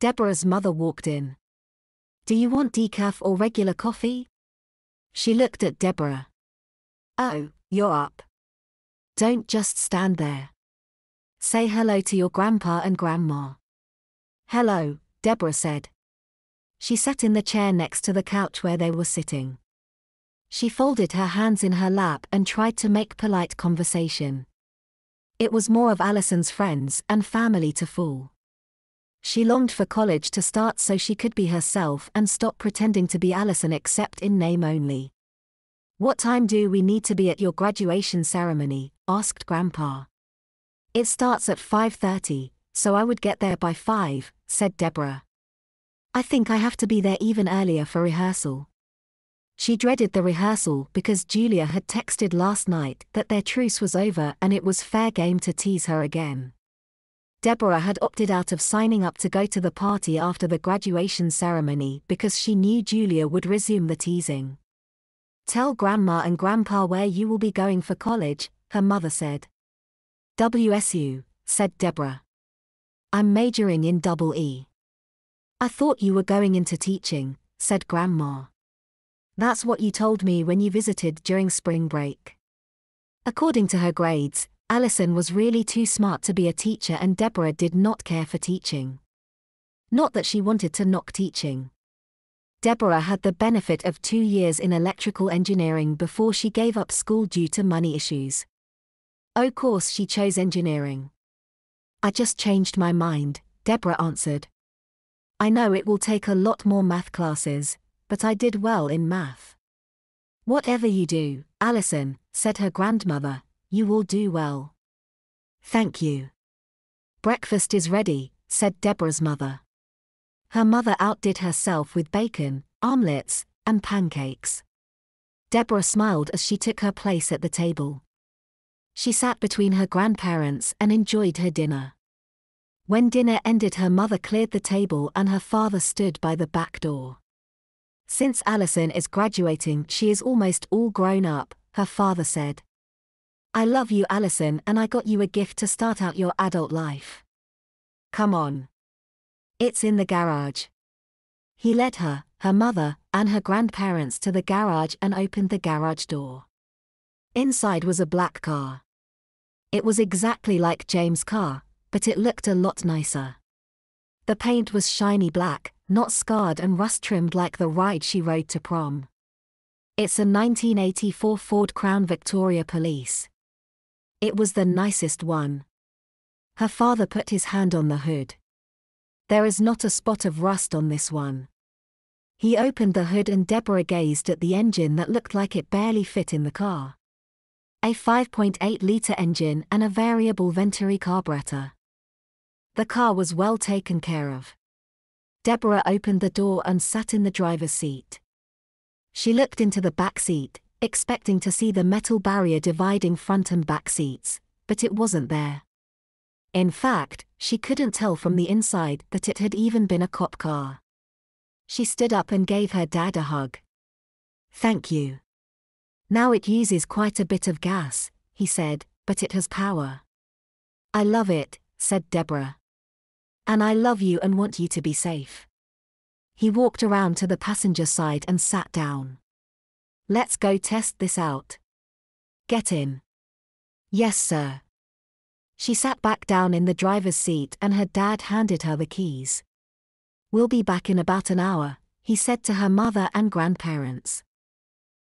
Deborah's mother walked in. "Do you want decaf or regular coffee?" She looked at Deborah. "Oh, you're up. Don't just stand there. Say hello to your grandpa and grandma." "Hello," Deborah said. She sat in the chair next to the couch where they were sitting. She folded her hands in her lap and tried to make polite conversation. It was more of Allison's friends and family to fool. She longed for college to start so she could be herself and stop pretending to be Allison except in name only. "What time do we need to be at your graduation ceremony?" asked Grandpa. "It starts at 5:30, so I would get there by 5, said Deborah. "I think I have to be there even earlier for rehearsal." She dreaded the rehearsal because Julia had texted last night that their truce was over and it was fair game to tease her again. Deborah had opted out of signing up to go to the party after the graduation ceremony because she knew Julia would resume the teasing. "Tell Grandma and Grandpa where you will be going for college," her mother said. "WSU, said Deborah. "I'm majoring in EE." "I thought you were going into teaching," said Grandma. "That's what you told me when you visited during spring break." According to her grades, Allison was really too smart to be a teacher and Deborah did not care for teaching. Not that she wanted to knock teaching. Deborah had the benefit of 2 years in electrical engineering before she gave up school due to money issues. Of course she chose engineering. "I just changed my mind," Deborah answered. "I know it will take a lot more math classes, but I did well in math." "Whatever you do, Allison," said her grandmother, "you will do well." "Thank you." "Breakfast is ready," said Deborah's mother. Her mother outdid herself with bacon, omelets, and pancakes. Deborah smiled as she took her place at the table. She sat between her grandparents and enjoyed her dinner. When dinner ended, her mother cleared the table and her father stood by the back door. "Since Allison is graduating, she is almost all grown up," her father said. "I love you, Allison, and I got you a gift to start out your adult life. Come on. It's in the garage." He led her, her mother, and her grandparents to the garage and opened the garage door. Inside was a black car. It was exactly like James' car, but it looked a lot nicer. The paint was shiny black, not scarred and rust-trimmed like the ride she rode to prom. "It's a 1984 Ford Crown Victoria Police. It was the nicest one." Her father put his hand on the hood. "There is not a spot of rust on this one." He opened the hood and Deborah gazed at the engine that looked like it barely fit in the car. A 5.8-liter engine and a variable Venturi carburetor. The car was well taken care of. Deborah opened the door and sat in the driver's seat. She looked into the back seat, expecting to see the metal barrier dividing front and back seats, but it wasn't there. In fact, she couldn't tell from the inside that it had even been a cop car. She stood up and gave her dad a hug. "Thank you. Now it uses quite a bit of gas," he said, "but it has power." "I love it," said Deborah. "And I love you and want you to be safe." He walked around to the passenger side and sat down. "Let's go test this out." "Get in." "Yes, sir." She sat back down in the driver's seat and her dad handed her the keys. "We'll be back in about an hour," he said to her mother and grandparents.